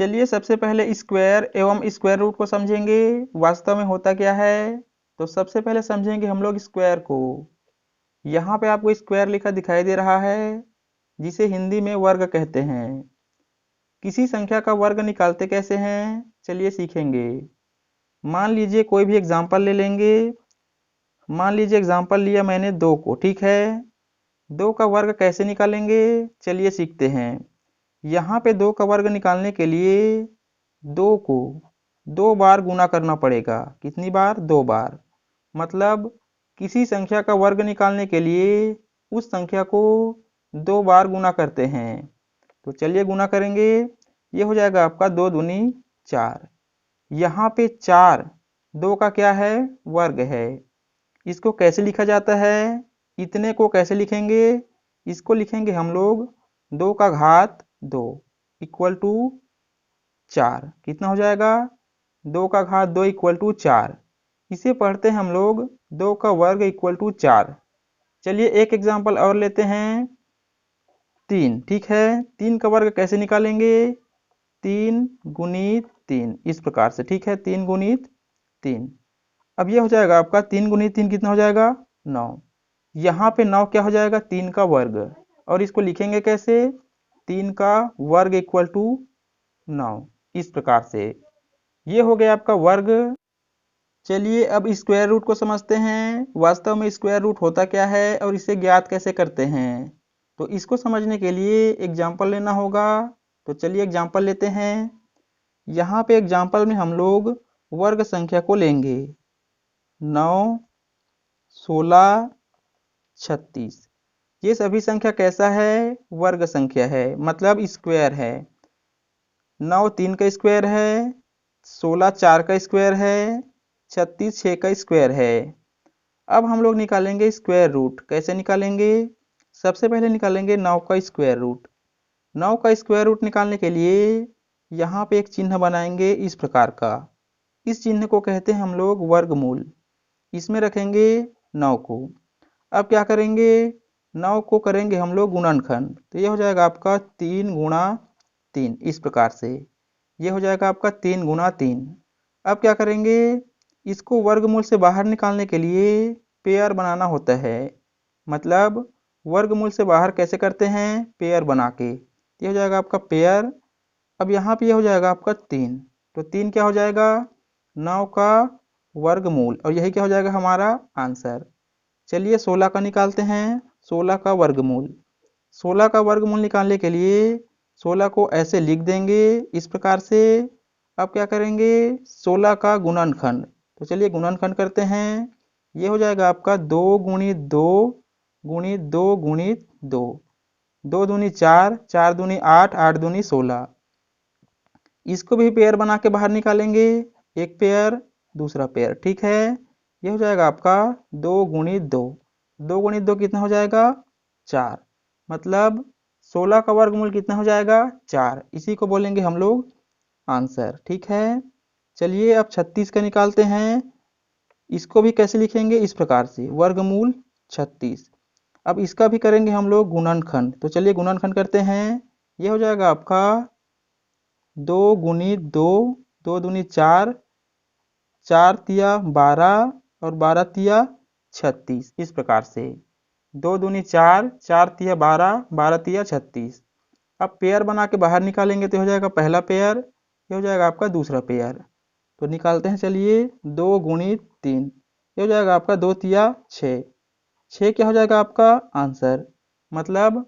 चलिए सबसे पहले स्क्वायर एवं स्क्वायर रूट को समझेंगे। वास्तव में होता क्या है, तो सबसे पहले समझेंगे हम लोग स्क्वायर को। यहाँ पे आपको स्क्वायर लिखा दिखाई दे रहा है, जिसे हिंदी में वर्ग कहते हैं। किसी संख्या का वर्ग निकालते कैसे हैं, चलिए सीखेंगे। मान लीजिए कोई भी एग्जाम्पल ले लेंगे। मान लीजिए एग्जाम्पल लिया मैंने 2 को, ठीक है। 2 का वर्ग कैसे निकालेंगे, चलिए सीखते हैं। यहाँ पे 2 का वर्ग निकालने के लिए 2 को 2 बार गुना करना पड़ेगा। कितनी बार, 2 बार। मतलब किसी संख्या का वर्ग निकालने के लिए उस संख्या को 2 बार गुना करते हैं। तो चलिए गुना करेंगे। ये हो जाएगा आपका 2 दूनी 4। यहाँ पे 4 2 का क्या है, वर्ग है। इसको कैसे लिखा जाता है, इतने को कैसे लिखेंगे, इसको लिखेंगे हम लोग 2 का घात 2 इक्वल टू 4। कितना हो जाएगा, 2 का घात 2 इक्वल टू 4। इसे पढ़ते हैं हम लोग 2 का वर्ग इक्वल टू 4। चलिए एक एग्जाम्पल और लेते हैं, 3, ठीक है। 3 का वर्ग कैसे निकालेंगे, 3 गुणित 3, इस प्रकार से, ठीक है। 3 गुणित 3। अब ये हो जाएगा आपका 3 गुणित 3 कितना हो जाएगा, 9। यहाँ पे 9 क्या हो जाएगा, 3 का वर्ग। और इसको लिखेंगे कैसे, 3 का वर्ग इक्वल टू 9, इस प्रकार से। ये हो गया आपका वर्ग। चलिए अब स्क्वायर रूट को समझते हैं। वास्तव में स्क्वायर रूट होता क्या है और इसे ज्ञात कैसे करते हैं, तो इसको समझने के लिए एग्जाम्पल लेना होगा। तो चलिए एग्जाम्पल लेते हैं। यहाँ पे एग्जाम्पल में हम लोग वर्ग संख्या को लेंगे, 9, 16, 36। ये सभी संख्या कैसा है, वर्ग संख्या है, मतलब स्क्वायर है। 9 3 का स्क्वायर है, 16 4 का स्क्वायर है, 36 6 का स्क्वायर है। अब हम लोग निकालेंगे स्क्वायर रूट। कैसे निकालेंगे, सबसे पहले निकालेंगे 9 का स्क्वायर रूट। 9 का स्क्वायर रूट निकालने के लिए यहाँ पे एक चिन्ह बनाएंगे इस प्रकार का। इस चिन्ह को कहते हैं हम लोग वर्गमूल। इसमें रखेंगे 9 को। अब क्या करेंगे, 9 को करेंगे हम लोग गुणनखंड। तो ये हो जाएगा आपका 3 गुणा 3, इस प्रकार से। ये हो जाएगा आपका 3 गुणा 3। अब क्या करेंगे, इसको वर्गमूल से बाहर निकालने के लिए पेयर बनाना होता है। मतलब वर्गमूल से बाहर कैसे करते हैं, पेयर बना के। ये हो जाएगा आपका पेयर। अब यहाँ पे ये हो जाएगा आपका 3। तो 3 क्या हो जाएगा, 9 का वर्गमूल, और यही क्या हो जाएगा हमारा आंसर। चलिए 16 का निकालते हैं, 16 का वर्गमूल। 16 का वर्गमूल निकालने के लिए 16 को ऐसे लिख देंगे इस प्रकार से। अब क्या करेंगे, 16 का गुणनखंड। तो चलिए गुणनखंड करते हैं। ये हो जाएगा आपका 2 गुणित 2 गुणित 2 गुणित 2। 2 दूनी 4, 4 दूनी 8, 8 दूनी 16। इसको भी पेयर बना के बाहर निकालेंगे, एक पेयर दूसरा पेयर, ठीक है। ये हो जाएगा आपका 2 गुणित 2। 2 गुणित 2 कितना हो जाएगा, 4। मतलब 16 का वर्गमूल कितना हो जाएगा, 4। इसी को बोलेंगे हम लोग आंसर, ठीक है। चलिए अब 36 का निकालते हैं। इसको भी कैसे लिखेंगे, इस प्रकार से, वर्गमूल 36। अब इसका भी करेंगे हम लोग गुणनखंड। तो चलिए गुणनखंड करते हैं। ये हो जाएगा आपका 2 गुणित 2, 2 दूनी 4, 4 तिया 12 और 12 तिया 36, इस प्रकार से। 2 दूनी 4, 4 तिया 12, 12 तिया 36। अब पेयर बना के बाहर निकालेंगे तो हो जाएगा पहला पेयर, ये हो जाएगा आपका दूसरा पेयर। तो निकालते हैं, चलिए 2 गुणित 3, ये हो जाएगा आपका 2 तिया 6। 6 क्या हो जाएगा आपका आंसर। मतलब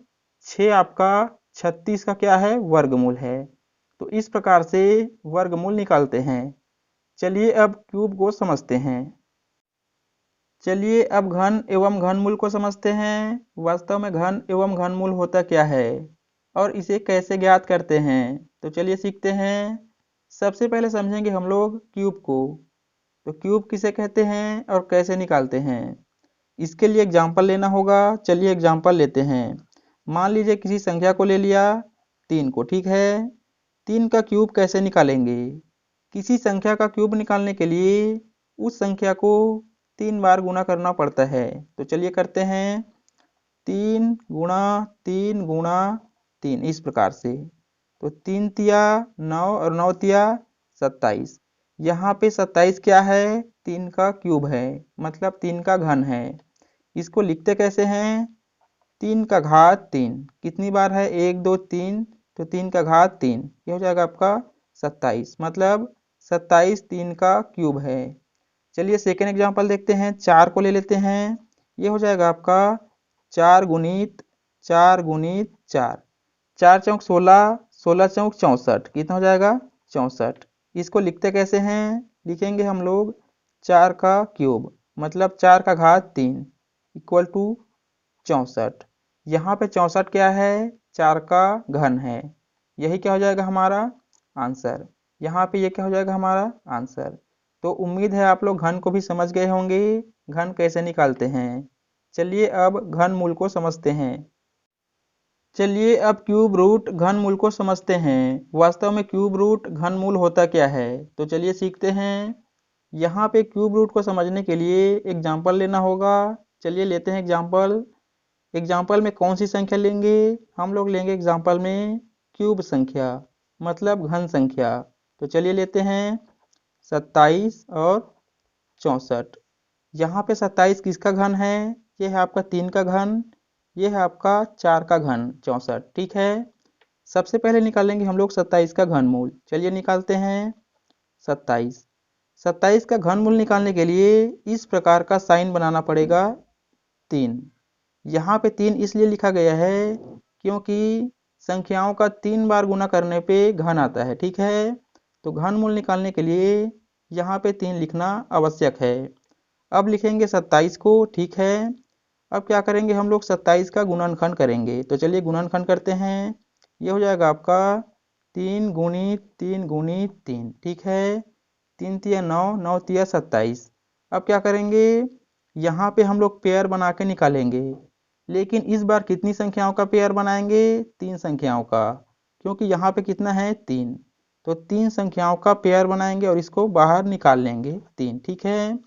6 आपका 36 का क्या है, वर्गमूल है। तो इस प्रकार से वर्गमूल निकालते हैं। चलिए अब क्यूब को समझते हैं। चलिए अब घन एवं घनमूल को समझते हैं। वास्तव में घन एवं घनमूल होता क्या है और इसे कैसे ज्ञात करते हैं, तो चलिए सीखते हैं। सबसे पहले समझेंगे हम लोग क्यूब को। तो क्यूब किसे कहते हैं और कैसे निकालते हैं, इसके लिए एग्जाम्पल लेना होगा। चलिए एग्जाम्पल लेते हैं। मान लीजिए किसी संख्या को ले लिया, 3 को, ठीक है। 3 का क्यूब कैसे निकालेंगे, किसी संख्या का क्यूब निकालने के लिए उस संख्या को 3 बार गुना करना पड़ता है। तो चलिए करते हैं, 3 गुणा 3 गुणा 3, इस प्रकार से। तो 3 तिया 9 और 9 तिया 27। यहाँ पे 27 क्या है? 3 का क्यूब है, मतलब 3 का घन है। इसको लिखते कैसे हैं? 3 का घात 3। कितनी बार है? 1 2 3, तो 3 का घात 3, ये हो जाएगा आपका 27, मतलब 27 3 का क्यूब है। चलिए सेकेंड एग्जांपल देखते हैं, 4 को ले लेते हैं। ये हो जाएगा आपका 4 गुणित 4 गुणित 4, 4 चौक 16, 16 चौक 64, कितना हो जाएगा? 64। इसको लिखते कैसे हैं? लिखेंगे हम लोग 4 का क्यूब, मतलब 4 का घात 3 इक्वल टू 64। यहाँ पे 64 क्या है? 4 का घन है। यही क्या हो जाएगा हमारा आंसर। यहाँ पे ये क्या हो जाएगा हमारा आंसर। तो उम्मीद है आप लोग घन को भी समझ गए होंगे, घन कैसे निकालते हैं। चलिए अब घन मूल को समझते हैं। चलिए अब क्यूब रूट घन मूल को समझते हैं। वास्तव में क्यूब रूट घन मूल होता क्या है, तो चलिए सीखते हैं। यहाँ पे क्यूब रूट को समझने के लिए एग्जाम्पल लेना होगा। चलिए लेते हैं एग्जाम्पल। एग्जाम्पल में कौन सी संख्या लेंगे? हम लोग लेंगे एग्जाम्पल में क्यूब संख्या, मतलब घन संख्या। तो चलिए लेते हैं 27 और 64। यहाँ पे 27 किसका घन है? ये है आपका 3 का घन, ये है आपका 4 का घन 64, ठीक है। सबसे पहले निकालेंगे हम लोग 27 का घन मूल। चलिए निकालते हैं 27। 27 का घन मूल निकालने के लिए इस प्रकार का साइन बनाना पड़ेगा 3। यहाँ पे 3 इसलिए लिखा गया है क्योंकि संख्याओं का 3 बार गुना करने पे घन आता है, ठीक है। तो घन मूल निकालने के लिए यहाँ पे 3 लिखना आवश्यक है। अब लिखेंगे 27 को, ठीक है। अब क्या करेंगे हम लोग? 27 का गुणनखंड करेंगे। तो चलिए गुणनखंड करते हैं। ये हो जाएगा आपका 3 गुणित 3 गुणित 3, ठीक है। 3 तिया 9, 9 तिया 27। अब क्या करेंगे? यहाँ पे हम लोग पेयर बना के निकालेंगे, लेकिन इस बार कितनी संख्याओं का पेयर बनाएंगे? 3 संख्याओं का, क्योंकि यहाँ पे कितना है? 3। तो 3 संख्याओं का पेयर बनाएंगे और इसको बाहर निकाल लेंगे 3, ठीक है।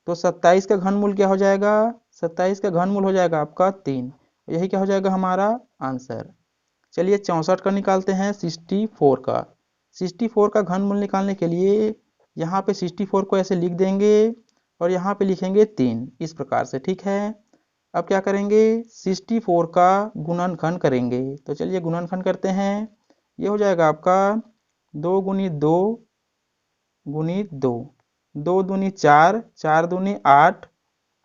तो 27 का घनमूल क्या हो जाएगा? 27 का घनमूल हो जाएगा आपका 3। यही क्या हो जाएगा हमारा आंसर। चलिए 64 का निकालते हैं, 64 का। 64 का घनमूल निकालने के लिए यहाँ पे 64 को ऐसे लिख देंगे और यहाँ पे लिखेंगे 3 इस प्रकार से, ठीक है। अब क्या करेंगे? 64 का गुणनखंड करेंगे। तो चलिए गुणनखंड करते हैं। ये हो जाएगा आपका 2 गुणित 2 गुणित 2, 2 दूनी 4, 4 दूनी 8,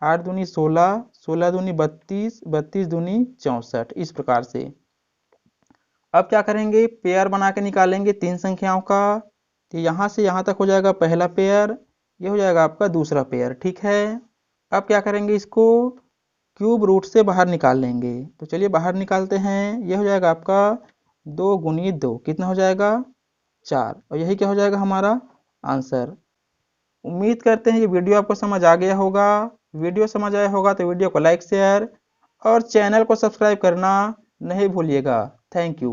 8 दूनी 16, 16 दूनी 32, 32 दूनी 64, इस प्रकार से। अब क्या करेंगे? पेयर बना के निकालेंगे 3 संख्याओं का। तो यहाँ से यहाँ तक हो जाएगा पहला पेयर, ये हो जाएगा आपका दूसरा पेयर, ठीक है। अब क्या करेंगे? इसको क्यूब रूट से बाहर निकाल लेंगे। तो चलिए बाहर निकालते हैं। ये हो जाएगा आपका 2 गुणित 2, कितना हो जाएगा? 4, और यही क्या हो जाएगा हमारा आंसर। उम्मीद करते हैं ये वीडियो आपको समझ आ गया होगा। वीडियो समझ आया होगा तो वीडियो को लाइक शेयर और चैनल को सब्सक्राइब करना नहीं भूलिएगा। Thank you.